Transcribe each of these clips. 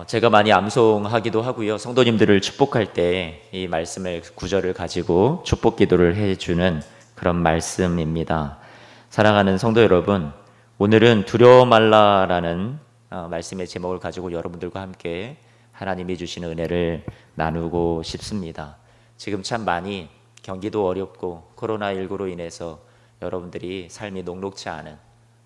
제가 많이 암송하기도 하고요. 성도님들을 축복할 때 이 말씀을 구절을 가지고 축복 기도를 해주는 그런 말씀입니다. 사랑하는 성도 여러분, 오늘은 두려워 말라라는 말씀의 제목을 가지고 여러분들과 함께 하나님이 주시는 은혜를 나누고 싶습니다. 지금 참 많이 경기도 어렵고 코로나19로 인해서 여러분들이 삶이 녹록치 않은,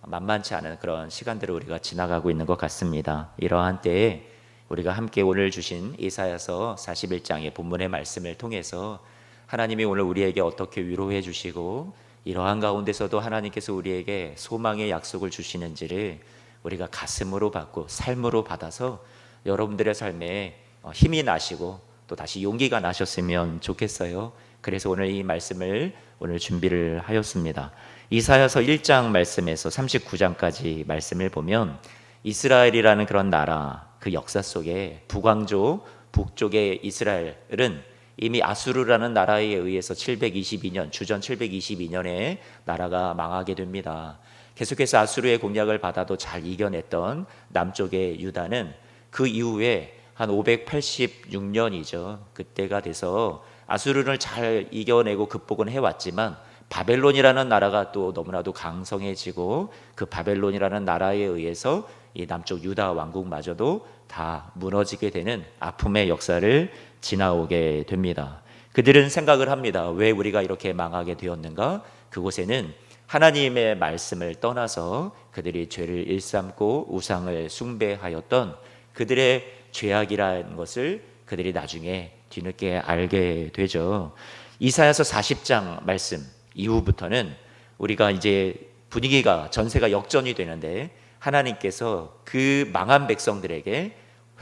만만치 않은 그런 시간들을 우리가 지나가고 있는 것 같습니다. 이러한 때에 우리가 함께 오늘 주신 이사야서 41장의 본문의 말씀을 통해서 하나님이 오늘 우리에게 어떻게 위로해 주시고 이러한 가운데서도 하나님께서 우리에게 소망의 약속을 주시는지를 우리가 가슴으로 받고 삶으로 받아서 여러분들의 삶에 힘이 나시고 또 다시 용기가 나셨으면 좋겠어요. 그래서 오늘 이 말씀을 오늘 준비를 하였습니다. 이사야서 1장 말씀에서 39장까지 말씀을 보면 이스라엘이라는 그런 나라, 그 역사 속에 북왕조 북쪽의 이스라엘은 이미 아수르라는 나라에 의해서 722년, 주전 722년에 나라가 망하게 됩니다. 계속해서 아수르의 공략을 받아도 잘 이겨냈던 남쪽의 유다는 그 이후에 한 586년이죠. 그때가 돼서 아수르를 잘 이겨내고 극복은 해왔지만 바벨론이라는 나라가 또 너무나도 강성해지고 그 바벨론이라는 나라에 의해서 이 남쪽 유다 왕국마저도 다 무너지게 되는 아픔의 역사를 지나오게 됩니다. 그들은 생각을 합니다. 왜 우리가 이렇게 망하게 되었는가? 그곳에는 하나님의 말씀을 떠나서 그들이 죄를 일삼고 우상을 숭배하였던 그들의 죄악이라는 것을 그들이 나중에 뒤늦게 알게 되죠. 이사야서 40장 말씀 이후부터는 우리가 이제 분위기가 전세가 역전이 되는데 하나님께서 그 망한 백성들에게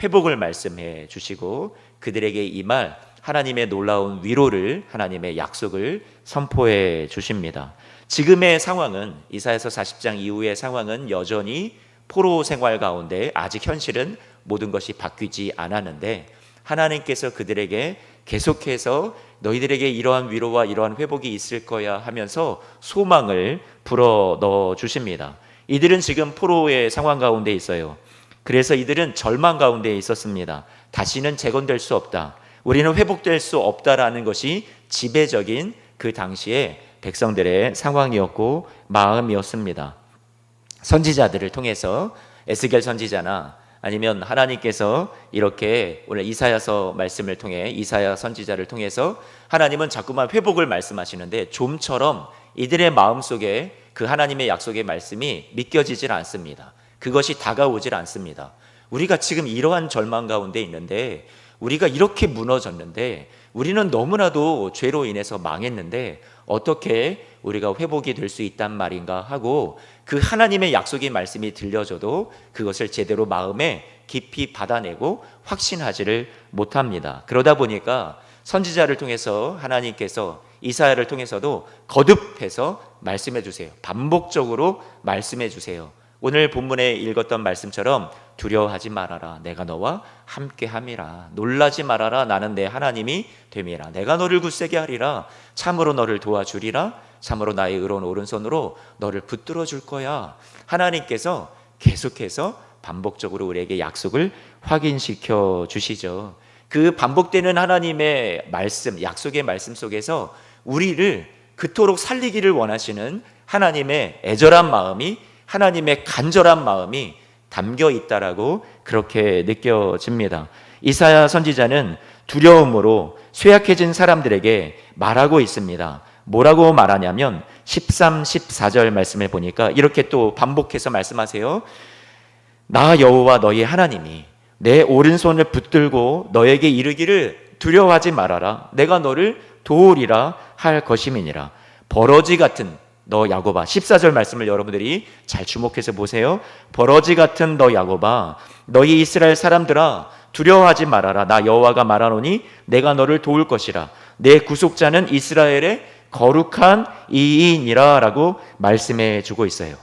회복을 말씀해 주시고 그들에게 임할 하나님의 놀라운 위로를, 하나님의 약속을 선포해 주십니다. 지금의 상황은, 이사야서 40장 이후의 상황은 여전히 포로 생활 가운데 아직 현실은 모든 것이 바뀌지 않았는데 하나님께서 그들에게 계속해서 너희들에게 이러한 위로와 이러한 회복이 있을 거야 하면서 소망을 불어 넣어 주십니다. 이들은 지금 포로의 상황 가운데 있어요. 그래서 이들은 절망 가운데 있었습니다. 다시는 재건될 수 없다, 우리는 회복될 수 없다라는 것이 지배적인 그 당시에 백성들의 상황이었고 마음이었습니다. 선지자들을 통해서 에스겔 선지자나 아니면 하나님께서 이렇게 오늘 이사야서 말씀을 통해 이사야 선지자를 통해서 하나님은 자꾸만 회복을 말씀하시는데 좀처럼 이들의 마음속에 그 하나님의 약속의 말씀이 믿겨지질 않습니다. 그것이 다가오질 않습니다. 우리가 지금 이러한 절망 가운데 있는데, 우리가 이렇게 무너졌는데, 우리는 너무나도 죄로 인해서 망했는데 어떻게 우리가 회복이 될 수 있단 말인가 하고 그 하나님의 약속의 말씀이 들려줘도 그것을 제대로 마음에 깊이 받아내고 확신하지를 못합니다. 그러다 보니까 선지자를 통해서 하나님께서 이사야를 통해서도 거듭해서 말씀해 주세요. 반복적으로 말씀해 주세요. 오늘 본문에 읽었던 말씀처럼 두려워하지 말아라, 내가 너와 함께함이라. 놀라지 말아라, 나는 내 하나님이 됨이라. 내가 너를 굳세게 하리라. 참으로 너를 도와주리라. 참으로 나의 의로운 오른손으로 너를 붙들어 줄 거야. 하나님께서 계속해서 반복적으로 우리에게 약속을 확인시켜 주시죠. 그 반복되는 하나님의 말씀, 약속의 말씀 속에서 우리를 그토록 살리기를 원하시는 하나님의 애절한 마음이, 하나님의 간절한 마음이 담겨 있다라고 그렇게 느껴집니다. 이사야 선지자는 두려움으로 쇠약해진 사람들에게 말하고 있습니다. 뭐라고 말하냐면 13, 14절 말씀을 보니까 이렇게 또 반복해서 말씀하세요. 나 여호와 너희 하나님이 내 오른손을 붙들고 너에게 이르기를 두려워하지 말아라, 내가 너를 도우리라 할 것임이니라. 버러지 같은 너 야곱아, 14절 말씀을 여러분들이 잘 주목해서 보세요. 버러지 같은 너 야곱아, 너희 이스라엘 사람들아, 두려워하지 말아라. 나 여호와가 말하노니 내가 너를 도울 것이라. 내 구속자는 이스라엘의 거룩한 이인이라 라고 말씀해 주고 있어요.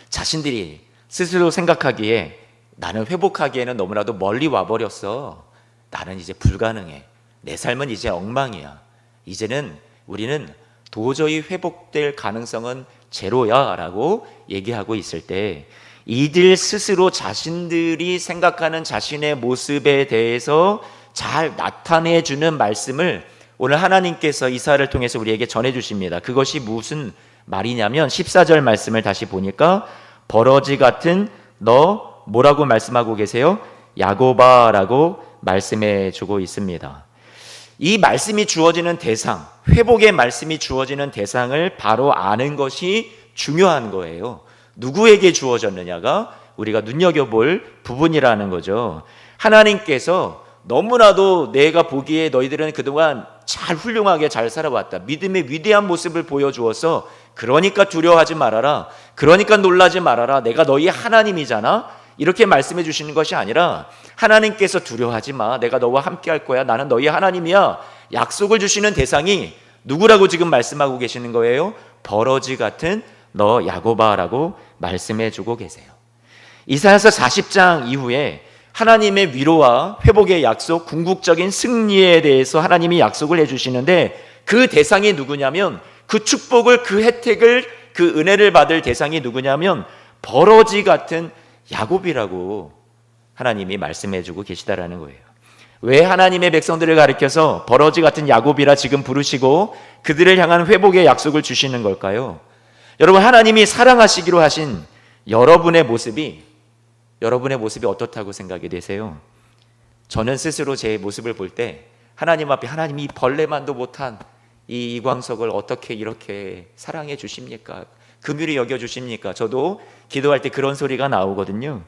자신들이 스스로 생각하기에 나는 회복하기에는 너무나도 멀리 와버렸어, 나는 이제 불가능해, 내 삶은 이제 엉망이야, 이제는 우리는 도저히 회복될 가능성은 제로야 라고 얘기하고 있을 때 이들 스스로 자신들이 생각하는 자신의 모습에 대해서 잘 나타내주는 말씀을 오늘 하나님께서 이사야를 통해서 우리에게 전해주십니다. 그것이 무슨 말이냐면 14절 말씀을 다시 보니까 버러지 같은 너 뭐라고 말씀하고 계세요? 야곱아라고 말씀해 주고 있습니다. 이 말씀이 주어지는 대상, 회복의 말씀이 주어지는 대상을 바로 아는 것이 중요한 거예요. 누구에게 주어졌느냐가 우리가 눈여겨볼 부분이라는 거죠. 하나님께서 너무나도 내가 보기에 너희들은 그동안 잘 훌륭하게 잘 살아왔다, 믿음의 위대한 모습을 보여주어서 그러니까 두려워하지 말아라, 그러니까 놀라지 말아라, 내가 너희 하나님이잖아, 이렇게 말씀해 주시는 것이 아니라 하나님께서 두려워하지 마, 내가 너와 함께 할 거야, 나는 너희 하나님이야, 약속을 주시는 대상이 누구라고 지금 말씀하고 계시는 거예요? 버러지 같은 너 야곱아라고 말씀해 주고 계세요. 이사야서 40장 이후에 하나님의 위로와 회복의 약속, 궁극적인 승리에 대해서 하나님이 약속을 해주시는데 그 대상이 누구냐면, 그 축복을, 그 혜택을, 그 은혜를 받을 대상이 누구냐면 버러지 같은 야곱이라고 하나님이 말씀해주고 계시다라는 거예요. 왜 하나님의 백성들을 가리켜서 버러지 같은 야곱이라 지금 부르시고 그들을 향한 회복의 약속을 주시는 걸까요? 여러분, 하나님이 사랑하시기로 하신 여러분의 모습이 어떻다고 생각이 되세요? 저는 스스로 제 모습을 볼 때 하나님 앞에, 하나님이 벌레만도 못한 이 이광석을 어떻게 이렇게 사랑해 주십니까? 긍휼히 여겨 주십니까? 저도 기도할 때 그런 소리가 나오거든요.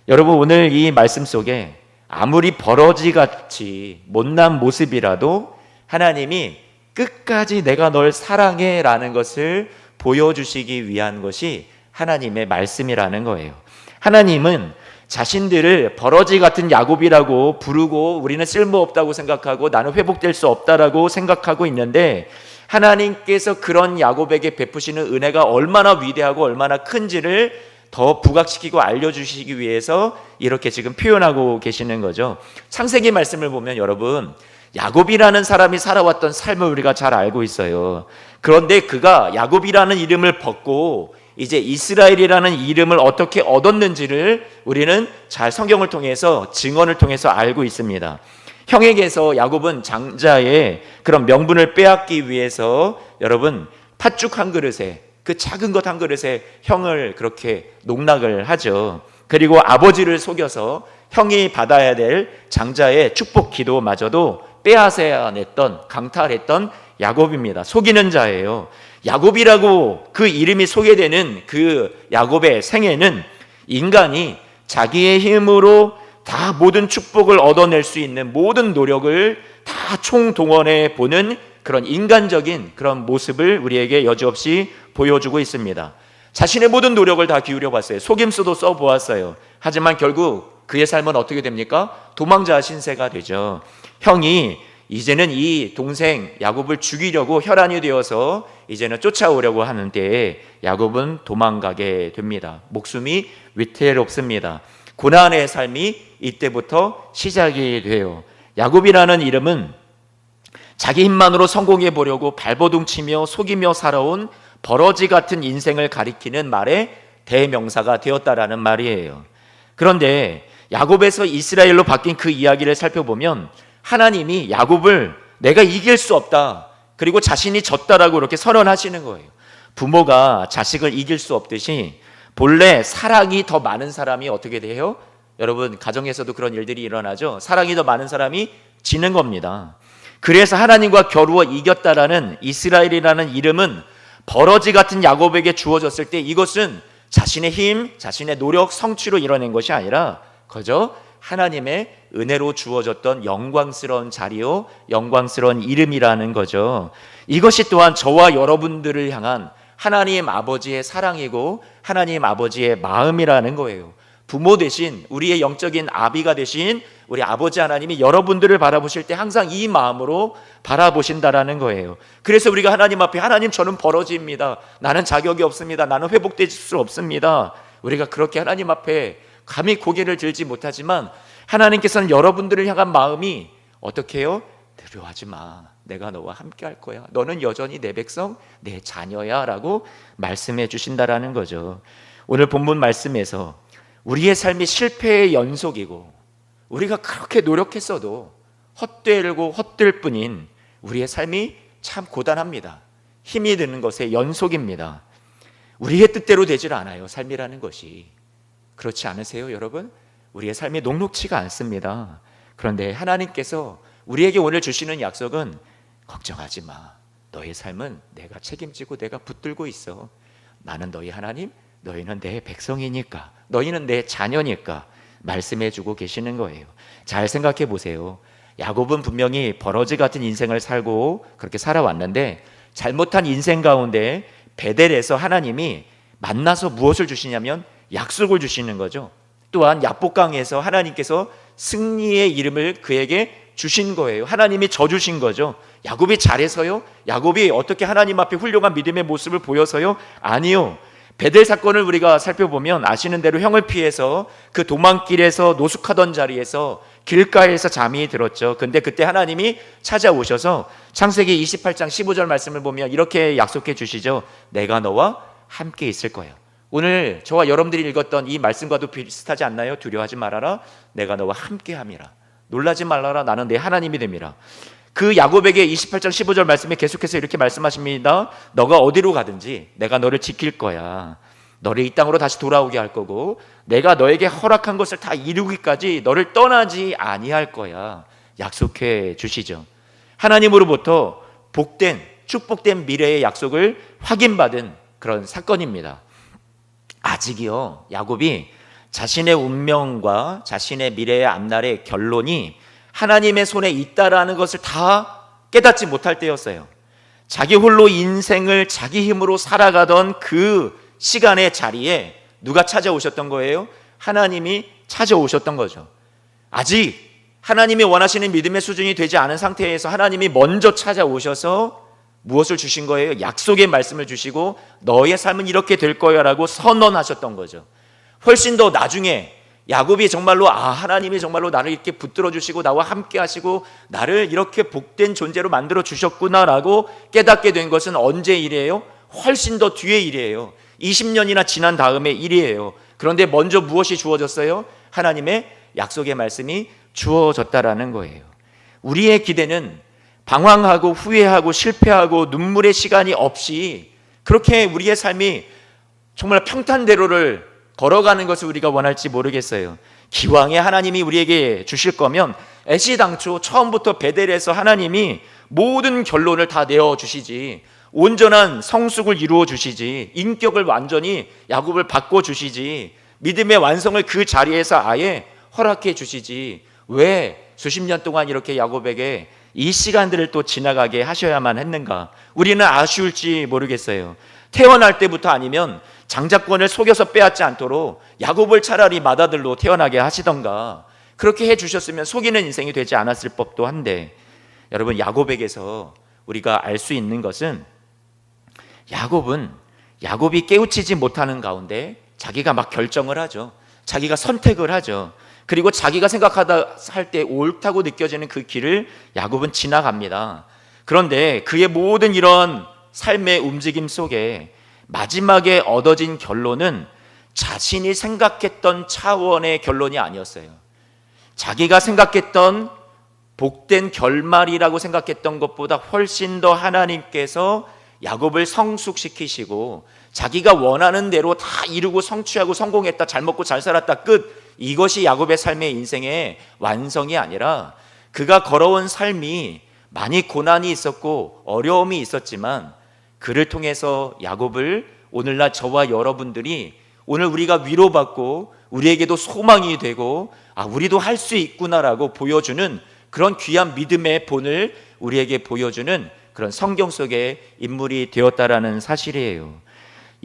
여러분, 오늘 이 말씀 속에 아무리 버러지같이 못난 모습이라도 하나님이 끝까지 내가 널 사랑해 라는 것을 보여주시기 위한 것이 하나님의 말씀이라는 거예요. 하나님은 자신들을 버러지 같은 야곱이라고 부르고 우리는 쓸모없다고 생각하고 나는 회복될 수 없다라고 생각하고 있는데, 하나님께서 그런 야곱에게 베푸시는 은혜가 얼마나 위대하고 얼마나 큰지를 더 부각시키고 알려주시기 위해서 이렇게 지금 표현하고 계시는 거죠. 창세기 말씀을 보면 여러분, 야곱이라는 사람이 살아왔던 삶을 우리가 잘 알고 있어요. 그런데 그가 야곱이라는 이름을 벗고 이제 이스라엘이라는 이름을 어떻게 얻었는지를 우리는 잘 성경을 통해서, 증언을 통해서 알고 있습니다. 형에게서 야곱은 장자의 그런 명분을 빼앗기 위해서 여러분 팥죽 한 그릇에, 그 작은 것 한 그릇에 형을 그렇게 농락을 하죠. 그리고 아버지를 속여서 형이 받아야 될 장자의 축복 기도마저도 빼앗아야 냈던, 강탈했던 야곱입니다. 속이는 자예요. 야곱이라고 그 이름이 소개되는 그 야곱의 생애는 인간이 자기의 힘으로 다 모든 축복을 얻어낼 수 있는 모든 노력을 다 총동원해 보는 그런 인간적인 그런 모습을 우리에게 여지없이 보여주고 있습니다. 자신의 모든 노력을 다 기울여 봤어요. 속임수도 써보았어요. 하지만 결국 그의 삶은 어떻게 됩니까? 도망자 신세가 되죠. 형이 이제는 이 동생 야곱을 죽이려고 혈안이 되어서 이제는 쫓아오려고 하는데 야곱은 도망가게 됩니다. 목숨이 위태롭습니다. 고난의 삶이 이때부터 시작이 돼요. 야곱이라는 이름은 자기 힘만으로 성공해 보려고 발버둥치며 속이며 살아온 버러지 같은 인생을 가리키는 말의 대명사가 되었다라는 말이에요. 그런데 야곱에서 이스라엘로 바뀐 그 이야기를 살펴보면 하나님이 야곱을 내가 이길 수 없다, 그리고 자신이 졌다라고 이렇게 선언하시는 거예요. 부모가 자식을 이길 수 없듯이 본래 사랑이 더 많은 사람이 어떻게 돼요? 여러분, 가정에서도 그런 일들이 일어나죠. 사랑이 더 많은 사람이 지는 겁니다. 그래서 하나님과 겨루어 이겼다라는 이스라엘이라는 이름은 버러지 같은 야곱에게 주어졌을 때 이것은 자신의 힘, 자신의 노력, 성취로 이뤄낸 것이 아니라 그저 하나님의 은혜로 주어졌던 영광스러운 자리요, 영광스러운 이름이라는 거죠. 이것이 또한 저와 여러분들을 향한 하나님 아버지의 사랑이고 하나님 아버지의 마음이라는 거예요. 부모 대신 우리의 영적인 아비가 되신 우리 아버지 하나님이 여러분들을 바라보실 때 항상 이 마음으로 바라보신다라는 거예요. 그래서 우리가 하나님 앞에, 하나님 저는 버러지입니다, 나는 자격이 없습니다, 나는 회복될 수 없습니다, 우리가 그렇게 하나님 앞에 감히 고개를 들지 못하지만 하나님께서는 여러분들을 향한 마음이 어떻게 해요? 두려워하지 마, 내가 너와 함께 할 거야, 너는 여전히 내 백성, 내 자녀야 라고 말씀해 주신다라는 거죠. 오늘 본문 말씀에서 우리의 삶이 실패의 연속이고 우리가 그렇게 노력했어도 헛되고 헛될 뿐인 우리의 삶이 참 고단합니다. 힘이 드는 것의 연속입니다. 우리의 뜻대로 되질 않아요, 삶이라는 것이. 그렇지 않으세요, 여러분? 우리의 삶이 녹록치가 않습니다. 그런데 하나님께서 우리에게 오늘 주시는 약속은 걱정하지 마. 너의 삶은 내가 책임지고 내가 붙들고 있어. 나는 너희 하나님, 너희는 내 백성이니까, 너희는 내 자녀니까 말씀해 주고 계시는 거예요. 잘 생각해 보세요. 야곱은 분명히 버러지 같은 인생을 살고 그렇게 살아왔는데 잘못한 인생 가운데 베델에서 하나님이 만나서 무엇을 주시냐면 약속을 주시는 거죠. 또한 야복강에서 하나님께서 승리의 이름을 그에게 주신 거예요. 하나님이 져주신 거죠. 야곱이 잘해서요? 야곱이 어떻게 하나님 앞에 훌륭한 믿음의 모습을 보여서요? 아니요. 베델 사건을 우리가 살펴보면 아시는 대로 형을 피해서 그 도망길에서 노숙하던 자리에서 길가에서 잠이 들었죠. 근데 그때 하나님이 찾아오셔서 창세기 28장 15절 말씀을 보면 이렇게 약속해 주시죠. 내가 너와 함께 있을 거야. 오늘 저와 여러분들이 읽었던 이 말씀과도 비슷하지 않나요? 두려워하지 말아라. 내가 너와 함께 함이라. 놀라지 말라라. 나는 내 하나님이 됨이라. 그 야곱에게 28장 15절 말씀에 계속해서 이렇게 말씀하십니다. 너가 어디로 가든지 내가 너를 지킬 거야. 너를 이 땅으로 다시 돌아오게 할 거고 내가 너에게 허락한 것을 다 이루기까지 너를 떠나지 아니할 거야. 약속해 주시죠. 하나님으로부터 복된 축복된 미래의 약속을 확인받은 그런 사건입니다. 아직이요, 야곱이 자신의 운명과 자신의 미래의 앞날의 결론이 하나님의 손에 있다라는 것을 다 깨닫지 못할 때였어요. 자기 홀로 인생을 자기 힘으로 살아가던 그 시간의 자리에 누가 찾아오셨던 거예요? 하나님이 찾아오셨던 거죠. 아직 하나님이 원하시는 믿음의 수준이 되지 않은 상태에서 하나님이 먼저 찾아오셔서 무엇을 주신 거예요? 약속의 말씀을 주시고 너의 삶은 이렇게 될 거야 라고 선언하셨던 거죠. 훨씬 더 나중에 야곱이 정말로 하나님이 정말로 나를 이렇게 붙들어 주시고 나와 함께 하시고 나를 이렇게 복된 존재로 만들어 주셨구나라고 깨닫게 된 것은 언제 일이에요? 훨씬 더 뒤의 일이에요. 20년이나 지난 다음의 일이에요. 그런데 먼저 무엇이 주어졌어요? 하나님의 약속의 말씀이 주어졌다라는 거예요. 우리의 기대는 방황하고 후회하고 실패하고 눈물의 시간이 없이 그렇게 우리의 삶이 정말 평탄대로를 걸어가는 것을 우리가 원할지 모르겠어요. 기왕에 하나님이 우리에게 주실 거면 애시당초 처음부터 베델에서 하나님이 모든 결론을 다 내어주시지, 온전한 성숙을 이루어 주시지, 인격을 완전히 야곱을 바꿔주시지, 믿음의 완성을 그 자리에서 아예 허락해 주시지, 왜 수십 년 동안 이렇게 야곱에게 이 시간들을 또 지나가게 하셔야만 했는가? 우리는 아쉬울지 모르겠어요. 태어날 때부터 아니면 장자권을 속여서 빼앗지 않도록 야곱을 차라리 맏아들로 태어나게 하시던가, 그렇게 해주셨으면 속이는 인생이 되지 않았을 법도 한데, 여러분, 야곱에게서 우리가 알 수 있는 것은 야곱이 깨우치지 못하는 가운데 자기가 막 결정을 하죠. 자기가 선택을 하죠. 그리고 자기가 생각하다 할 때 옳다고 느껴지는 그 길을 야곱은 지나갑니다. 그런데 그의 모든 이런 삶의 움직임 속에 마지막에 얻어진 결론은 자신이 생각했던 차원의 결론이 아니었어요. 자기가 생각했던 복된 결말이라고 생각했던 것보다 훨씬 더 하나님께서 야곱을 성숙시키시고 자기가 원하는 대로 다 이루고 성취하고 성공했다, 잘 먹고 잘 살았다, 끝. 이것이 야곱의 삶의 인생의 완성이 아니라 그가 걸어온 삶이 많이 고난이 있었고 어려움이 있었지만 그를 통해서 야곱을 오늘날 저와 여러분들이 오늘 우리가 위로받고 우리에게도 소망이 되고 우리도 할 수 있구나라고 보여주는 그런 귀한 믿음의 본을 우리에게 보여주는 그런 성경 속의 인물이 되었다라는 사실이에요.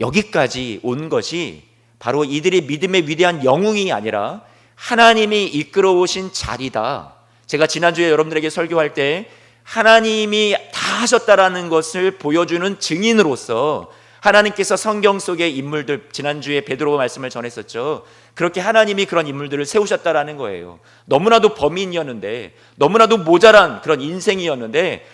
여기까지 온 것이 바로 이들의 믿음의 위대한 영웅이 아니라 하나님이 이끌어 오신 자리다. 제가 지난주에 여러분들에게 설교할 때 하나님이 다 하셨다라는 것을 보여주는 증인으로서 하나님께서 성경 속의 인물들, 지난주에 베드로 말씀을 전했었죠. 그렇게 하나님이 그런 인물들을 세우셨다라는 거예요. 너무나도 범인이었는데, 너무나도 모자란 그런 인생이었는데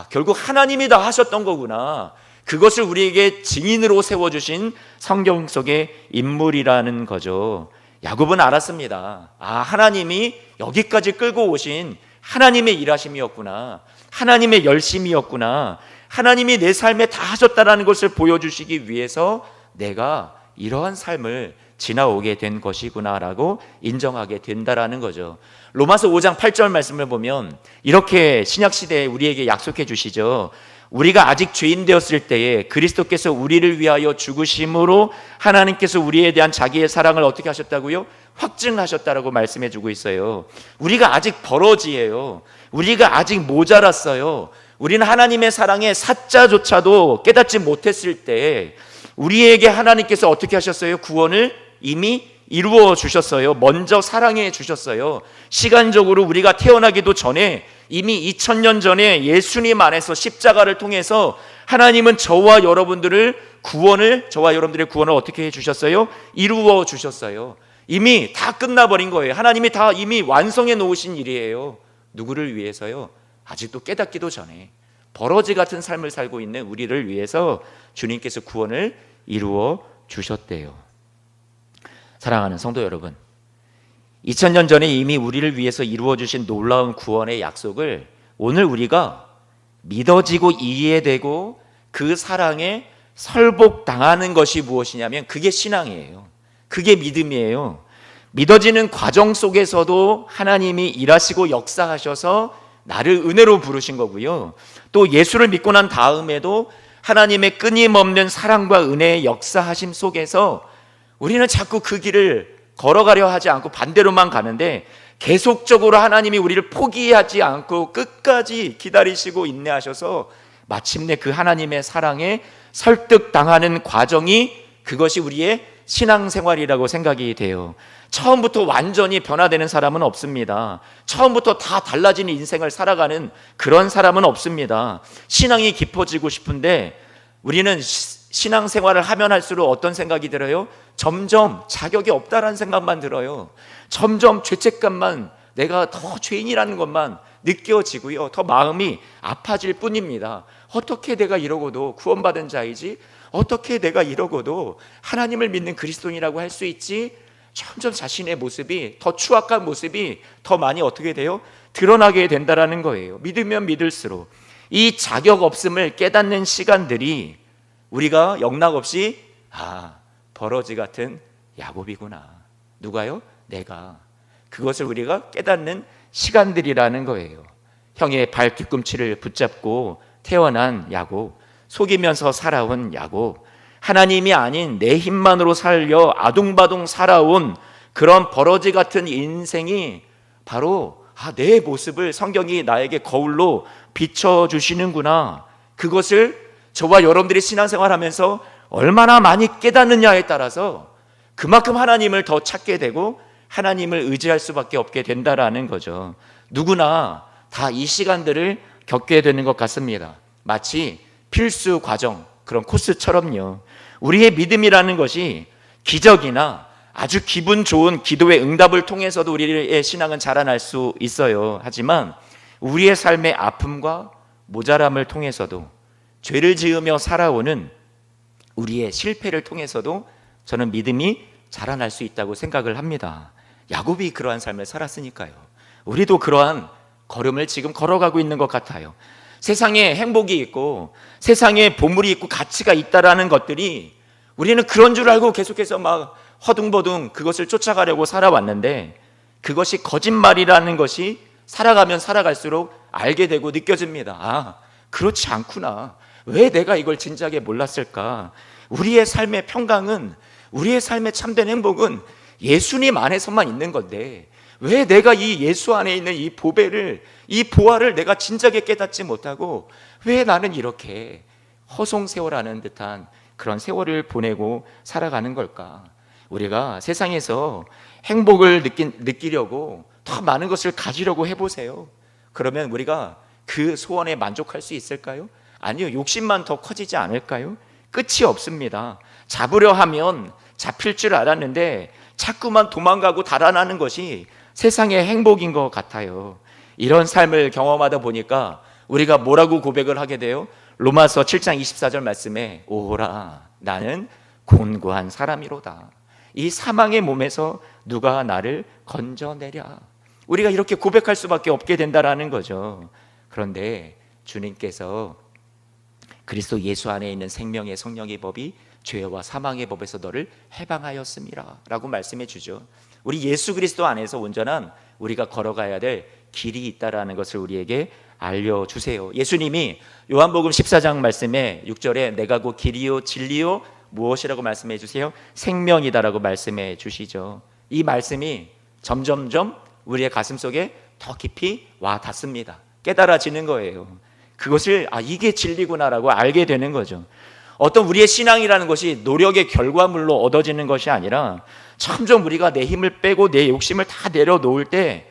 결국 하나님이 다 하셨던 거구나. 그것을 우리에게 증인으로 세워주신 성경 속의 인물이라는 거죠. 야곱은 알았습니다. 하나님이 여기까지 끌고 오신 하나님의 일하심이었구나, 하나님의 열심이었구나, 하나님이 내 삶에 다 하셨다는 것을 보여주시기 위해서 내가 이러한 삶을 지나오게 된 것이구나라고 인정하게 된다라는 거죠. 로마서 5장 8절 말씀을 보면 이렇게 신약시대에 우리에게 약속해 주시죠. 우리가 아직 죄인 되었을 때에 그리스도께서 우리를 위하여 죽으심으로 하나님께서 우리에 대한 자기의 사랑을 어떻게 하셨다고요? 확증하셨다라고 말씀해 주고 있어요. 우리가 아직 버러지예요. 우리가 아직 모자랐어요. 우리는 하나님의 사랑의 사자조차도 깨닫지 못했을 때 우리에게 하나님께서 어떻게 하셨어요? 구원을 이미 이루어 주셨어요. 먼저 사랑해 주셨어요. 시간적으로 우리가 태어나기도 전에 이미 2000년 전에 예수님 안에서 십자가를 통해서 하나님은 저와 여러분들의 구원을 어떻게 해 주셨어요? 이루어 주셨어요. 이미 다 끝나버린 거예요. 하나님이 다 이미 완성해 놓으신 일이에요. 누구를 위해서요? 아직도 깨닫기도 전에 버러지 같은 삶을 살고 있는 우리를 위해서 주님께서 구원을 이루어 주셨대요. 사랑하는 성도 여러분, 2000년 전에 이미 우리를 위해서 이루어 주신 놀라운 구원의 약속을 오늘 우리가 믿어지고 이해되고 그 사랑에 설복당하는 것이 무엇이냐면 그게 신앙이에요. 그게 믿음이에요. 믿어지는 과정 속에서도 하나님이 일하시고 역사하셔서 나를 은혜로 부르신 거고요. 또 예수를 믿고 난 다음에도 하나님의 끊임없는 사랑과 은혜의 역사하심 속에서 우리는 자꾸 그 길을 걸어가려 하지 않고 반대로만 가는데 계속적으로 하나님이 우리를 포기하지 않고 끝까지 기다리시고 인내하셔서 마침내 그 하나님의 사랑에 설득당하는 과정이 그것이 우리의 신앙생활이라고 생각이 돼요. 처음부터 완전히 변화되는 사람은 없습니다. 처음부터 다 달라지는 인생을 살아가는 그런 사람은 없습니다. 신앙이 깊어지고 싶은데 우리는 신앙생활을 하면 할수록 어떤 생각이 들어요? 점점 자격이 없다라는 생각만 들어요. 점점 죄책감만, 내가 더 죄인이라는 것만 느껴지고요. 더 마음이 아파질 뿐입니다. 어떻게 내가 이러고도 구원받은 자이지? 어떻게 내가 이러고도 하나님을 믿는 그리스도인이라고 할 수 있지? 점점 자신의 모습이, 더 추악한 모습이 더 많이 어떻게 돼요? 드러나게 된다라는 거예요. 믿으면 믿을수록 이 자격 없음을 깨닫는 시간들이 우리가 영락없이 버러지 같은 야곱이구나. 누가요? 내가. 그것을 우리가 깨닫는 시간들이라는 거예요. 형의 발 뒤꿈치를 붙잡고 태어난 야곱, 속이면서 살아온 야곱, 하나님이 아닌 내 힘만으로 살려 아둥바둥 살아온 그런 버러지 같은 인생이 바로 내 모습을 성경이 나에게 거울로 비춰주시는구나. 그것을 저와 여러분들이 신앙생활하면서 얼마나 많이 깨닫느냐에 따라서 그만큼 하나님을 더 찾게 되고 하나님을 의지할 수밖에 없게 된다라는 거죠. 누구나 다 이 시간들을 겪게 되는 것 같습니다. 마치 필수 과정, 그런 코스처럼요. 우리의 믿음이라는 것이 기적이나 아주 기분 좋은 기도의 응답을 통해서도 우리의 신앙은 자라날 수 있어요. 하지만 우리의 삶의 아픔과 모자람을 통해서도, 죄를 지으며 살아오는 우리의 실패를 통해서도 저는 믿음이 자라날 수 있다고 생각을 합니다. 야곱이 그러한 삶을 살았으니까요. 우리도 그러한 걸음을 지금 걸어가고 있는 것 같아요. 세상에 행복이 있고 세상에 보물이 있고 가치가 있다라는 것들이 우리는 그런 줄 알고 계속해서 막 허둥버둥 그것을 쫓아가려고 살아왔는데 그것이 거짓말이라는 것이 살아가면 살아갈수록 알게 되고 느껴집니다. 그렇지 않구나. 왜 내가 이걸 진작에 몰랐을까? 우리의 삶의 평강은, 우리의 삶의 참된 행복은 예수님 안에서만 있는 건데 왜 내가 이 예수 안에 있는 이 보배를, 이 보화를 내가 진작에 깨닫지 못하고 왜 나는 이렇게 허송세월하는 듯한 그런 세월을 보내고 살아가는 걸까? 우리가 세상에서 행복을 느끼려고 더 많은 것을 가지려고 해보세요. 그러면 우리가 그 소원에 만족할 수 있을까요? 아니요, 욕심만 더 커지지 않을까요? 끝이 없습니다. 잡으려 하면 잡힐 줄 알았는데 자꾸만 도망가고 달아나는 것이 세상의 행복인 것 같아요. 이런 삶을 경험하다 보니까 우리가 뭐라고 고백을 하게 돼요? 로마서 7장 24절 말씀에 오라 나는 곤고한 사람이로다. 이 사망의 몸에서 누가 나를 건져내랴. 우리가 이렇게 고백할 수밖에 없게 된다라는 거죠. 그런데 주님께서 그리스도 예수 안에 있는 생명의 성령의 법이 죄와 사망의 법에서 너를 해방하였음이라 라고 말씀해 주죠. 우리 예수 그리스도 안에서 온전한 우리가 걸어가야 될 길이 있다라는 것을 우리에게 알려주세요. 예수님이 요한복음 14장 말씀에 6절에 내가 곧 길이요 진리요 무엇이라고 말씀해 주세요? 생명이다라고 말씀해 주시죠. 이 말씀이 점점점 우리의 가슴 속에 더 깊이 와 닿습니다. 깨달아지는 거예요. 그것을 이게 진리구나라고 알게 되는 거죠. 어떤 우리의 신앙이라는 것이 노력의 결과물로 얻어지는 것이 아니라 점점 우리가 내 힘을 빼고 내 욕심을 다 내려놓을 때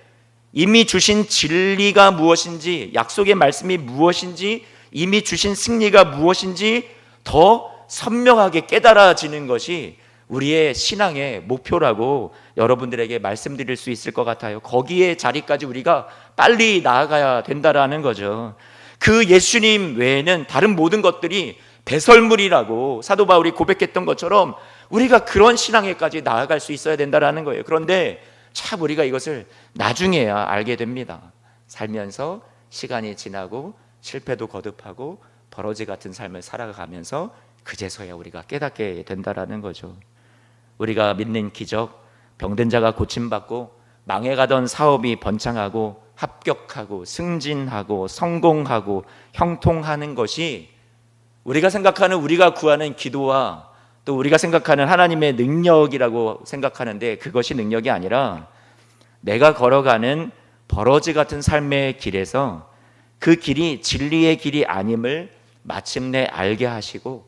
이미 주신 진리가 무엇인지, 약속의 말씀이 무엇인지, 이미 주신 승리가 무엇인지 더 선명하게 깨달아지는 것이 우리의 신앙의 목표라고 여러분들에게 말씀드릴 수 있을 것 같아요. 거기에 자리까지 우리가 빨리 나아가야 된다라는 거죠. 그 예수님 외에는 다른 모든 것들이 배설물이라고 사도 바울이 고백했던 것처럼 우리가 그런 신앙에까지 나아갈 수 있어야 된다라는 거예요. 그런데 참 우리가 이것을 나중에야 알게 됩니다. 살면서 시간이 지나고 실패도 거듭하고 버러지 같은 삶을 살아가면서 그제서야 우리가 깨닫게 된다라는 거죠. 우리가 믿는 기적, 병든 자가 고침받고 망해가던 사업이 번창하고 합격하고 승진하고 성공하고 형통하는 것이 우리가 생각하는, 우리가 구하는 기도와 또 우리가 생각하는 하나님의 능력이라고 생각하는데 그것이 능력이 아니라 내가 걸어가는 버러지 같은 삶의 길에서 그 길이 진리의 길이 아님을 마침내 알게 하시고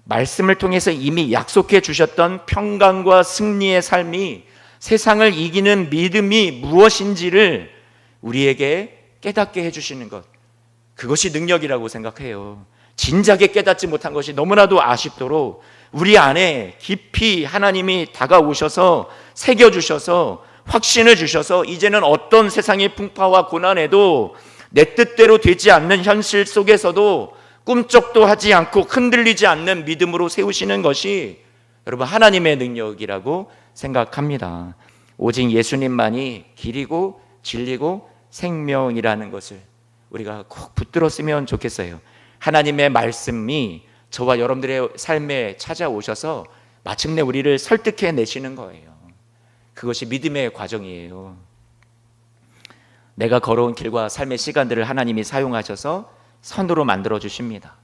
말씀을 통해서 이미 약속해 주셨던 평강과 승리의 삶이 세상을 이기는 믿음이 무엇인지를 우리에게 깨닫게 해주시는 것, 그것이 능력이라고 생각해요. 진작에 깨닫지 못한 것이 너무나도 아쉽도록 우리 안에 깊이 하나님이 다가오셔서 새겨주셔서 확신을 주셔서 이제는 어떤 세상의 풍파와 고난에도 내 뜻대로 되지 않는 현실 속에서도 꿈쩍도 하지 않고 흔들리지 않는 믿음으로 세우시는 것이 여러분 하나님의 능력이라고 생각합니다. 오직 예수님만이 길이고 진리고 생명이라는 것을 우리가 꼭 붙들었으면 좋겠어요. 하나님의 말씀이 저와 여러분들의 삶에 찾아오셔서 마침내 우리를 설득해 내시는 거예요. 그것이 믿음의 과정이에요. 내가 걸어온 길과 삶의 시간들을 하나님이 사용하셔서 선으로 만들어 주십니다.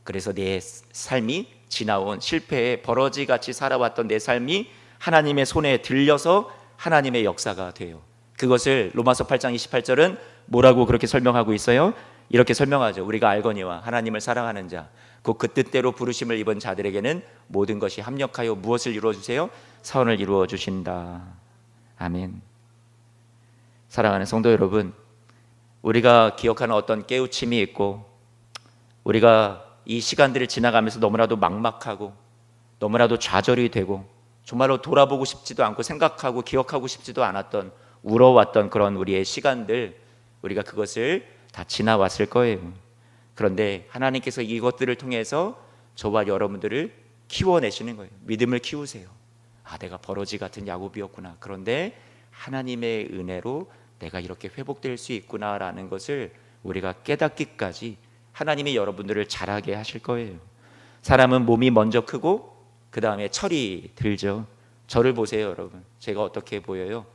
그래서 내 삶이 지나온 실패의 버러지같이 살아왔던 내 삶이 하나님의 손에 들려서 하나님의 역사가 돼요. 그것을 로마서 8장 28절은 뭐라고 그렇게 설명하고 있어요? 이렇게 설명하죠. 우리가 알거니와 하나님을 사랑하는 자 곧 그 뜻대로 부르심을 입은 자들에게는 모든 것이 합력하여 무엇을 이루어 주세요? 선을 이루어 주신다. 아멘. 사랑하는 성도 여러분, 우리가 기억하는 어떤 깨우침이 있고 우리가 이 시간들을 지나가면서 너무나도 막막하고 너무나도 좌절이 되고 정말로 돌아보고 싶지도 않고 생각하고 기억하고 싶지도 않았던 울어왔던 그런 우리의 시간들, 우리가 그것을 다 지나왔을 거예요. 그런데 하나님께서 이것들을 통해서 저와 여러분들을 키워내시는 거예요. 믿음을 키우세요. 내가 버러지 같은 야곱이었구나. 그런데 하나님의 은혜로 내가 이렇게 회복될 수 있구나라는 것을 우리가 깨닫기까지 하나님이 여러분들을 자라게 하실 거예요. 사람은 몸이 먼저 크고 그 다음에 철이 들죠. 저를 보세요, 여러분. 제가 어떻게 보여요?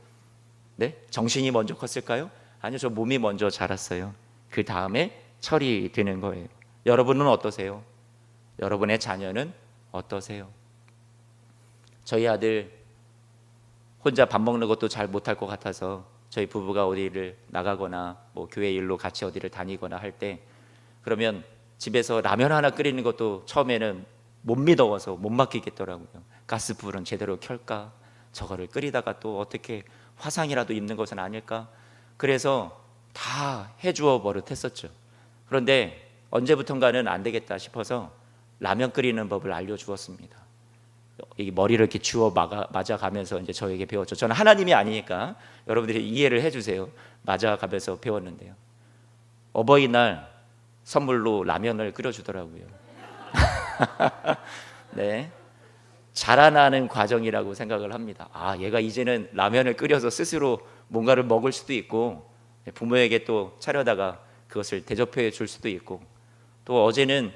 네? 정신이 먼저 컸을까요? 아니요, 저 몸이 먼저 자랐어요. 그 다음에 철이 드는 거예요. 여러분은 어떠세요? 여러분의 자녀는 어떠세요? 저희 아들 혼자 밥 먹는 것도 잘 못할 것 같아서 저희 부부가 어디를 나가거나 뭐 교회 일로 같이 어디를 다니거나 할 때 그러면 집에서 라면 하나 끓이는 것도 처음에는 못 믿어서 못 맡기겠더라고요. 가스불은 제대로 켤까? 저거를 끓이다가 또 어떻게 화상이라도 입는 것은 아닐까? 그래서 다 해주어 버릇했었죠. 그런데 언제부턴가는 안 되겠다 싶어서 라면 끓이는 법을 알려주었습니다. 이 머리를 이렇게 주워 맞아가면서 이제 저에게 배웠죠. 저는 하나님이 아니니까 여러분들이 이해를 해주세요. 맞아가면서 배웠는데요. 어버이날 선물로 라면을 끓여주더라고요. 네, 자라나는 과정이라고 생각을 합니다. 얘가 이제는 라면을 끓여서 스스로 뭔가를 먹을 수도 있고, 부모에게 또 차려다가 그것을 대접해 줄 수도 있고, 또 어제는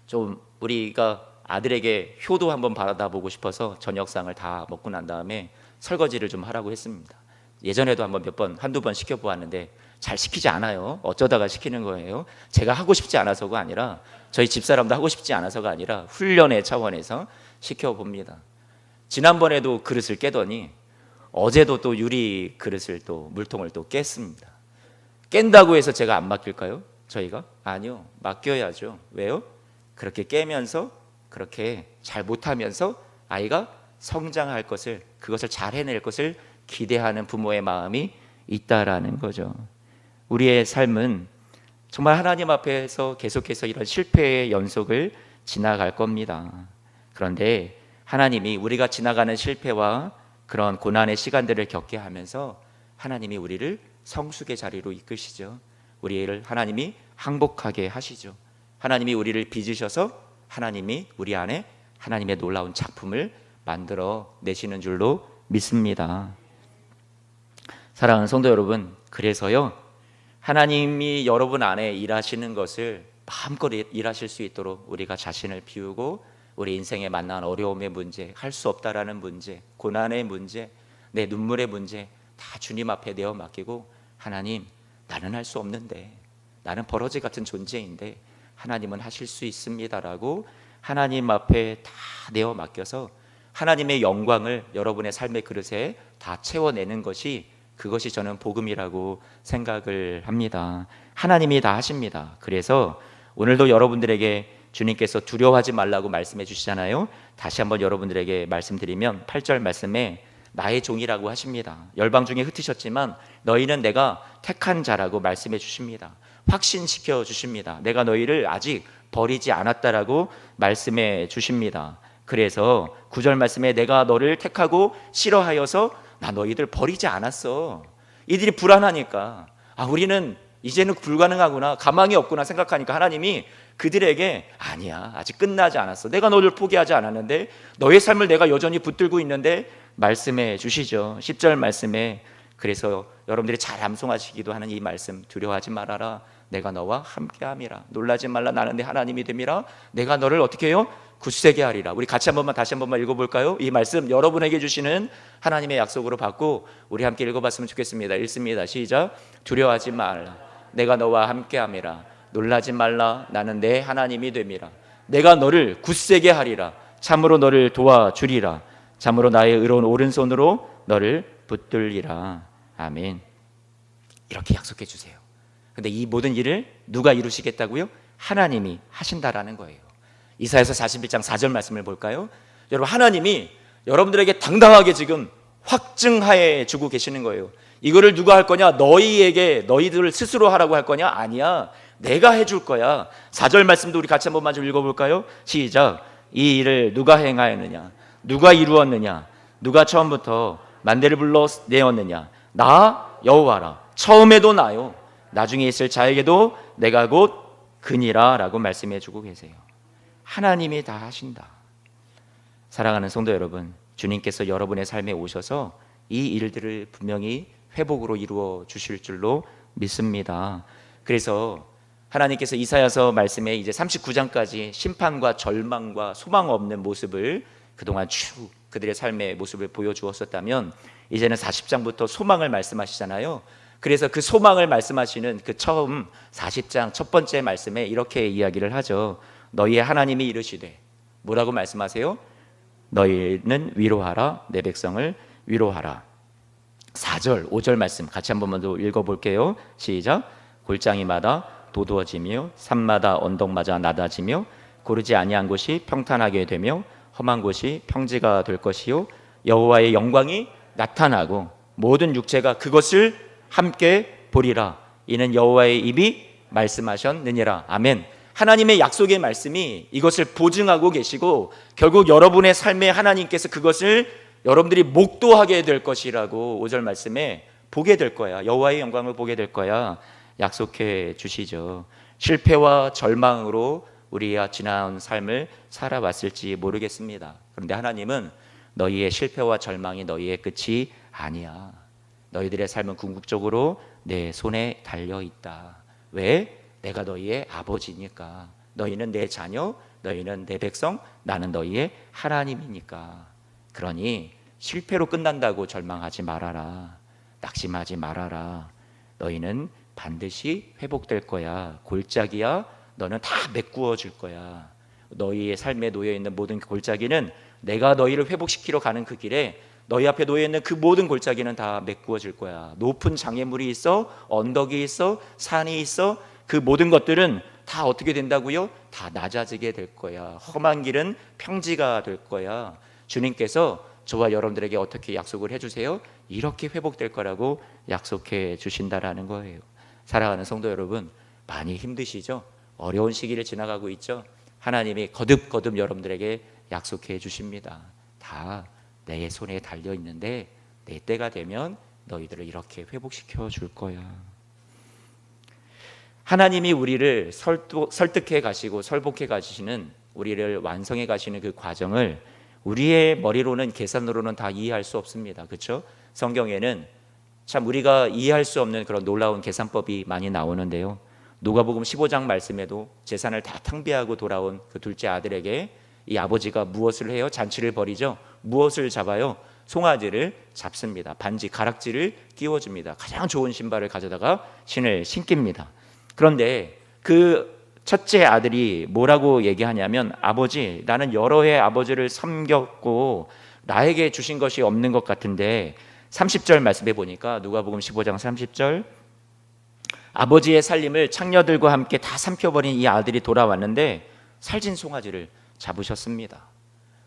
좀 우리가 아들에게 효도 한번 받아보고 싶어서 저녁상을 다 먹고 난 다음에 설거지를 좀 하라고 했습니다. 예전에도 한번 한두 번 시켜보았는데 잘 시키지 않아요. 어쩌다가 시키는 거예요. 제가 하고 싶지 않아서가 아니라, 저희 집사람도 하고 싶지 않아서가 아니라 훈련의 차원에서 시켜봅니다. 지난번에도 그릇을 깨더니 어제도 또 유리 그릇을 또 물통을 또 깼습니다. 깬다고 해서 제가 안 맡길까요? 저희가? 아니요, 맡겨야죠. 왜요? 그렇게 깨면서, 그렇게 잘 못하면서 아이가 성장할 것을, 그것을 잘 해낼 것을 기대하는 부모의 마음이 있다라는 거죠. 우리의 삶은 정말 하나님 앞에서 계속해서 이런 실패의 연속을 지나갈 겁니다. 그런데 하나님이 우리가 지나가는 실패와 그런 고난의 시간들을 겪게 하면서 하나님이 우리를 성숙의 자리로 이끄시죠. 우리를 하나님이 항복하게 하시죠. 하나님이 우리를 빚으셔서 하나님이 우리 안에 하나님의 놀라운 작품을 만들어 내시는 줄로 믿습니다. 사랑하는 성도 여러분, 그래서요, 하나님이 여러분 안에 일하시는 것을 마음껏 일하실 수 있도록 우리가 자신을 비우고, 우리 인생에 만난 어려움의 문제, 할 수 없다라는 문제, 고난의 문제, 내 눈물의 문제 다 주님 앞에 내어 맡기고, 하나님, 나는 할 수 없는데, 나는 버러지 같은 존재인데 하나님은 하실 수 있습니다라고 하나님 앞에 다 내어 맡겨서 하나님의 영광을 여러분의 삶의 그릇에 다 채워내는 것이, 그것이 저는 복음이라고 생각을 합니다. 하나님이 다 하십니다. 그래서 오늘도 여러분들에게 주님께서 두려워하지 말라고 말씀해 주시잖아요. 다시 한번 여러분들에게 말씀드리면 8절 말씀에 나의 종이라고 하십니다. 열방 중에 흩으셨지만 너희는 내가 택한 자라고 말씀해 주십니다. 확신시켜 주십니다. 내가 너희를 아직 버리지 않았다라고 말씀해 주십니다. 그래서 9절 말씀에 내가 너를 택하고 싫어하여서 나 너희들 버리지 않았어. 이들이 불안하니까, 우리는 이제는 불가능하구나, 가망이 없구나 생각하니까 하나님이 그들에게 아니야, 아직 끝나지 않았어. 내가 너를 포기하지 않았는데, 너의 삶을 내가 여전히 붙들고 있는데 말씀해 주시죠. 10절 말씀에, 그래서 여러분들이 잘 암송하시기도 하는 이 말씀, 두려워하지 말아라, 내가 너와 함께함이라. 놀라지 말라, 나는 네 하나님이 됨이라. 내가 너를 어떻게 해요? 굳세게 하리라. 우리 같이 다시 한 번만 읽어볼까요? 이 말씀 여러분에게 주시는 하나님의 약속으로 받고 우리 함께 읽어봤으면 좋겠습니다. 읽습니다. 시작. 두려워하지 말라, 내가 너와 함께함이라. 놀라지 말라, 나는 내 하나님이 됨이라. 내가 너를 굳세게 하리라. 참으로 너를 도와주리라. 참으로 나의 의로운 오른손으로 너를 붙들리라. 아멘. 이렇게 약속해 주세요. 근데 이 모든 일을 누가 이루시겠다고요? 하나님이 하신다라는 거예요. 이사야서 41장 4절 말씀을 볼까요? 여러분, 하나님이 여러분들에게 당당하게 지금 확증하에 주고 계시는 거예요. 이거를 누가 할 거냐? 너희들 스스로 하라고 할 거냐? 아니야, 내가 해줄 거야. 4절 말씀도 우리 같이 한 번만 좀 읽어볼까요? 시작. 이 일을 누가 행하였느냐? 누가 이루었느냐? 누가 처음부터 만대를 불러 내었느냐? 나 여호와라. 처음에도 나요, 나중에 있을 자에게도 내가 곧 그니라 라고 말씀해 주고 계세요. 하나님이 다 하신다. 사랑하는 성도 여러분, 주님께서 여러분의 삶에 오셔서 이 일들을 분명히 회복으로 이루어 주실 줄로 믿습니다. 그래서 하나님께서 이사야서 말씀에 이제 39장까지 심판과 절망과 소망 없는 모습을 그동안 쭉 그들의 삶의 모습을 보여주었었다면, 이제는 40장부터 소망을 말씀하시잖아요. 그래서 그 소망을 말씀하시는 그 처음 40장 첫 번째 말씀에 이렇게 이야기를 하죠. 너희의 하나님이 이르시되, 뭐라고 말씀하세요? 너희는 위로하라, 내 백성을 위로하라. 4절 5절 말씀 같이 한 번만 더 읽어볼게요. 시작. 골짜기마다 도두어지며 산마다 언덕마다 낮아지며 고르지 아니한 곳이 평탄하게 되며 험한 곳이 평지가 될 것이요, 여호와의 영광이 나타나고 모든 육체가 그것을 함께 보리라. 이는 여호와의 입이 말씀하셨느니라. 아멘. 하나님의 약속의 말씀이 이것을 보증하고 계시고, 결국 여러분의 삶에 하나님께서 그것을 여러분들이 목도하게 될 것이라고 5절 말씀에 보게 될 거야, 여호와의 영광을 보게 될 거야 약속해 주시죠. 실패와 절망으로 우리가 지나온 삶을 살아왔을지 모르겠습니다. 그런데 하나님은 너희의 실패와 절망이 너희의 끝이 아니야. 너희들의 삶은 궁극적으로 내 손에 달려있다. 왜? 내가 너희의 아버지니까. 너희는 내 자녀, 너희는 내 백성, 나는 너희의 하나님이니까. 그러니 실패로 끝난다고 절망하지 말아라. 낙심하지 말아라. 너희는 반드시 회복될 거야. 골짜기야, 너는 다 메꾸어 줄 거야. 너희의 삶에 놓여 있는 모든 골짜기는 내가 너희를 회복시키러 가는 그 길에 너희 앞에 놓여 있는 그 모든 골짜기는 다 메꾸어 줄 거야. 높은 장애물이 있어, 언덕이 있어, 산이 있어, 그 모든 것들은 다 어떻게 된다고요? 다 낮아지게 될 거야. 험한 길은 평지가 될 거야. 주님께서 저와 여러분들에게 어떻게 약속을 해주세요? 이렇게 회복될 거라고 약속해 주신다라는 거예요. 사랑하는 성도 여러분, 많이 힘드시죠? 어려운 시기를 지나가고 있죠? 하나님이 거듭거듭 여러분들에게 약속해 주십니다. 다 내 손에 달려 있는데 내 때가 되면 너희들을 이렇게 회복시켜 줄 거야. 하나님이 우리를 설득해 가시고 설복해 가시는, 우리를 완성해 가시는 그 과정을 우리의 머리로는, 계산으로는 다 이해할 수 없습니다. 그렇죠? 성경에는 참 우리가 이해할 수 없는 그런 놀라운 계산법이 많이 나오는데요. 누가복음 15장 말씀에도 재산을 다 탕비하고 돌아온 그 둘째 아들에게 이 아버지가 무엇을 해요? 잔치를 벌이죠. 무엇을 잡아요? 송아지를 잡습니다. 반지, 가락지를 끼워줍니다. 가장 좋은 신발을 가져다가 신을 신깁니다. 그런데 그 첫째 아들이 뭐라고 얘기하냐면, 아버지, 나는 여러 해 아버지를 섬겼고 나에게 주신 것이 없는 것 같은데, 30절 말씀해 보니까 누가복음 15장 30절, 아버지의 살림을 창녀들과 함께 다 삼켜버린 이 아들이 돌아왔는데 살진 송아지를 잡으셨습니다.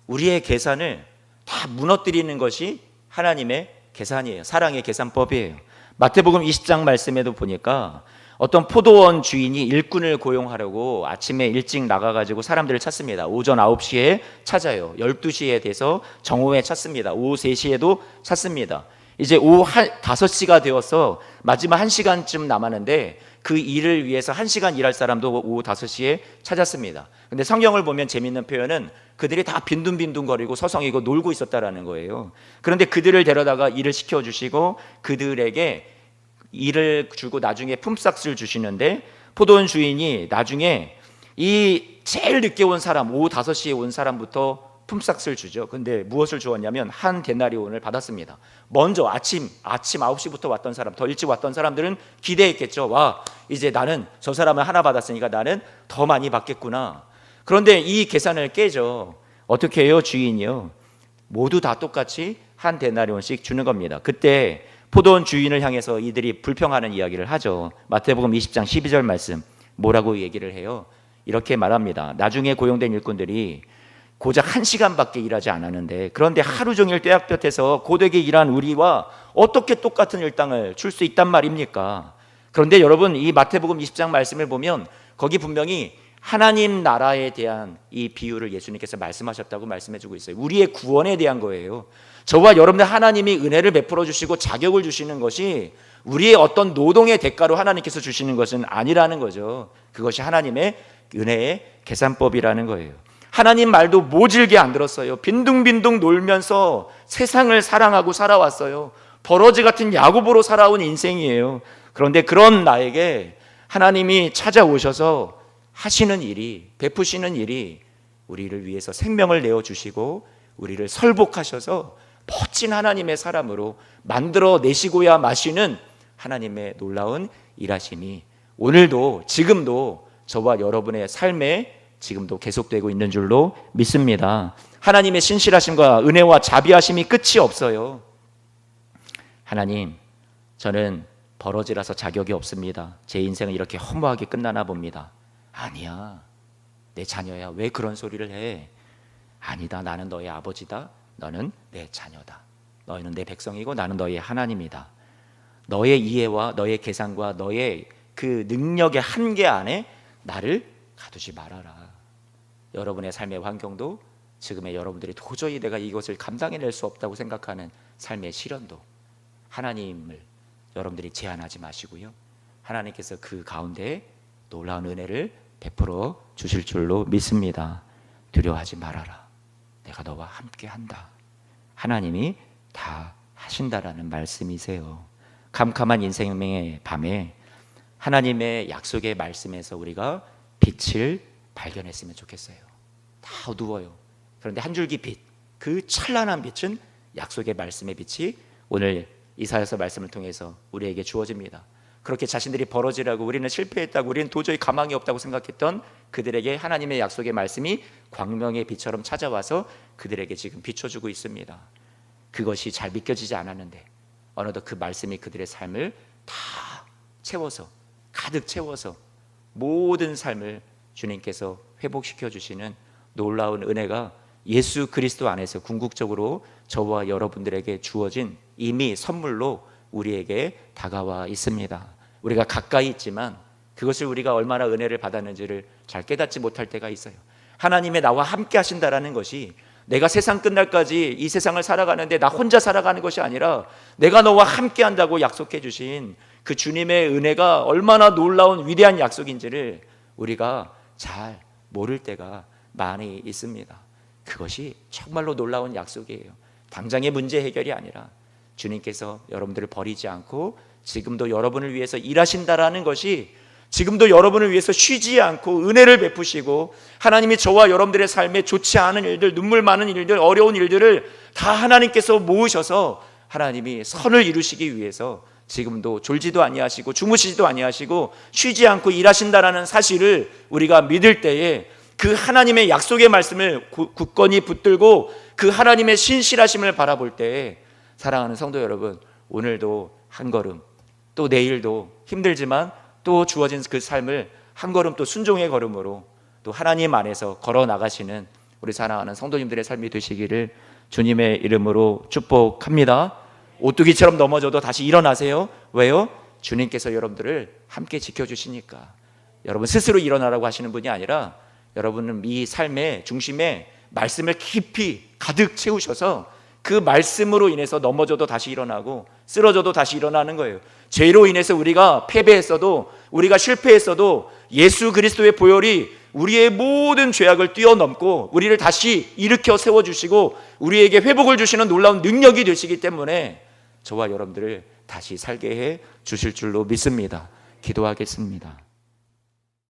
우리의 계산을 다 무너뜨리는 것이 하나님의 계산이에요. 사랑의 계산법이에요. 마태복음 20장 말씀에도 보니까 어떤 포도원 주인이 일꾼을 고용하려고 아침에 일찍 나가가지고 사람들을 찾습니다. 오전 9시에 찾아요. 12시에 돼서 정오에 찾습니다. 오후 3시에도 찾습니다. 이제 오후 5시가 되어서 마지막 1시간쯤 남았는데 그 일을 위해서 1시간 일할 사람도 오후 5시에 찾았습니다. 근데 성경을 보면 재미있는 표현은 그들이 다 빈둥빈둥거리고 서성이고 놀고 있었다라는 거예요. 그런데 그들을 데려다가 일을 시켜주시고 그들에게 일을 주고 나중에 품삯을 주시는데, 포도원 주인이 나중에 이 제일 늦게 온 사람, 오후 5시에 온 사람부터 품삯을 주죠. 근데 무엇을 주었냐면 한 데나리온을 받았습니다. 먼저 아침 9시부터 왔던 사람, 더 일찍 왔던 사람들은 기대했겠죠. 와, 이제 나는 저 사람을 하나 받았으니까 나는 더 많이 받겠구나. 그런데 이 계산을 깨죠. 어떻게 해요? 주인이요, 모두 다 똑같이 한 데나리온씩 주는 겁니다. 그때 포도원 주인을 향해서 이들이 불평하는 이야기를 하죠. 마태복음 20장 12절 말씀, 뭐라고 얘기를 해요? 이렇게 말합니다. 나중에 고용된 일꾼들이 고작 1시간밖에 일하지 않았는데, 그런데 하루 종일 떼약볕에서 고되게 일한 우리와 어떻게 똑같은 일당을 줄 수 있단 말입니까? 그런데 여러분, 이 마태복음 20장 말씀을 보면 거기 분명히 하나님 나라에 대한 이 비유를 예수님께서 말씀하셨다고 말씀해주고 있어요. 우리의 구원에 대한 거예요. 저와 여러분들, 하나님이 은혜를 베풀어 주시고 자격을 주시는 것이 우리의 어떤 노동의 대가로 하나님께서 주시는 것은 아니라는 거죠. 그것이 하나님의 은혜의 계산법이라는 거예요. 하나님 말도 모질게 안 들었어요. 빈둥빈둥 놀면서 세상을 사랑하고 살아왔어요. 버러지 같은 야곱으로 살아온 인생이에요. 그런데 그런 나에게 하나님이 찾아오셔서 하시는 일이, 베푸시는 일이 우리를 위해서 생명을 내어주시고 우리를 설복하셔서 멋진 하나님의 사람으로 만들어 내시고야 마시는 하나님의 놀라운 일하심이 오늘도, 지금도 저와 여러분의 삶에 지금도 계속되고 있는 줄로 믿습니다. 하나님의 신실하심과 은혜와 자비하심이 끝이 없어요. 하나님, 저는 버러지라서 자격이 없습니다. 제 인생은 이렇게 허무하게 끝나나 봅니다. 아니야, 내 자녀야, 왜 그런 소리를 해? 아니다, 나는 너의 아버지다. 너는 내 자녀다. 너희는 내 백성이고 나는 너의 하나님이다. 너의 이해와 너의 계산과 너의 그 능력의 한계 안에 나를 가두지 말아라. 여러분의 삶의 환경도, 지금의 여러분들이 도저히 내가 이것을 감당해낼 수 없다고 생각하는 삶의 시련도 하나님을 여러분들이 제한하지 마시고요, 하나님께서 그 가운데 놀라운 은혜를 베풀어 주실 줄로 믿습니다. 두려워하지 말아라. 내가 너와 함께 한다. 하나님이 다 하신다라는 말씀이세요. 캄캄한 인생의 밤에 하나님의 약속의 말씀에서 우리가 빛을 발견했으면 좋겠어요. 다 어두워요. 그런데 한 줄기 빛, 그 찬란한 빛은 약속의 말씀의 빛이 오늘 이사야서 말씀을 통해서 우리에게 주어집니다. 그렇게 자신들이 벌어지라고 우리는 실패했다고 우리는 도저히 가망이 없다고 생각했던 그들에게 하나님의 약속의 말씀이 광명의 빛처럼 찾아와서 그들에게 지금 비춰주고 있습니다. 그것이 잘 믿겨지지 않았는데 어느덧 그 말씀이 그들의 삶을 다 채워서 가득 채워서 모든 삶을 주님께서 회복시켜 주시는 놀라운 은혜가 예수 그리스도 안에서 궁극적으로 저와 여러분들에게 주어진 이미 선물로 우리에게 다가와 있습니다. 우리가 가까이 있지만 그것을 우리가 얼마나 은혜를 받았는지를 잘 깨닫지 못할 때가 있어요. 하나님의 나와 함께 하신다라는 것이 내가 세상 끝날까지 이 세상을 살아가는데 나 혼자 살아가는 것이 아니라 내가 너와 함께 한다고 약속해 주신 그 주님의 은혜가 얼마나 놀라운 위대한 약속인지를 우리가 잘 모를 때가 많이 있습니다. 그것이 정말로 놀라운 약속이에요. 당장의 문제 해결이 아니라 주님께서 여러분들을 버리지 않고 지금도 여러분을 위해서 일하신다라는 것이 지금도 여러분을 위해서 쉬지 않고 은혜를 베푸시고 하나님이 저와 여러분들의 삶에 좋지 않은 일들, 눈물 많은 일들, 어려운 일들을 다 하나님께서 모으셔서 하나님이 선을 이루시기 위해서 지금도 졸지도 아니하시고 주무시지도 아니하시고 쉬지 않고 일하신다라는 사실을 우리가 믿을 때에 그 하나님의 약속의 말씀을 굳건히 붙들고 그 하나님의 신실하심을 바라볼 때에 사랑하는 성도 여러분, 오늘도 한 걸음, 또 내일도 힘들지만 또 주어진 그 삶을 한 걸음 또 순종의 걸음으로 또 하나님 안에서 걸어 나가시는 우리 사랑하는 성도님들의 삶이 되시기를 주님의 이름으로 축복합니다. 오뚜기처럼 넘어져도 다시 일어나세요. 왜요? 주님께서 여러분들을 함께 지켜주시니까. 여러분 스스로 일어나라고 하시는 분이 아니라 여러분은 이 삶의 중심에 말씀을 깊이 가득 채우셔서 그 말씀으로 인해서 넘어져도 다시 일어나고 쓰러져도 다시 일어나는 거예요. 죄로 인해서 우리가 패배했어도 우리가 실패했어도 예수 그리스도의 보혈이 우리의 모든 죄악을 뛰어넘고 우리를 다시 일으켜 세워주시고 우리에게 회복을 주시는 놀라운 능력이 되시기 때문에 저와 여러분들을 다시 살게 해 주실 줄로 믿습니다. 기도하겠습니다.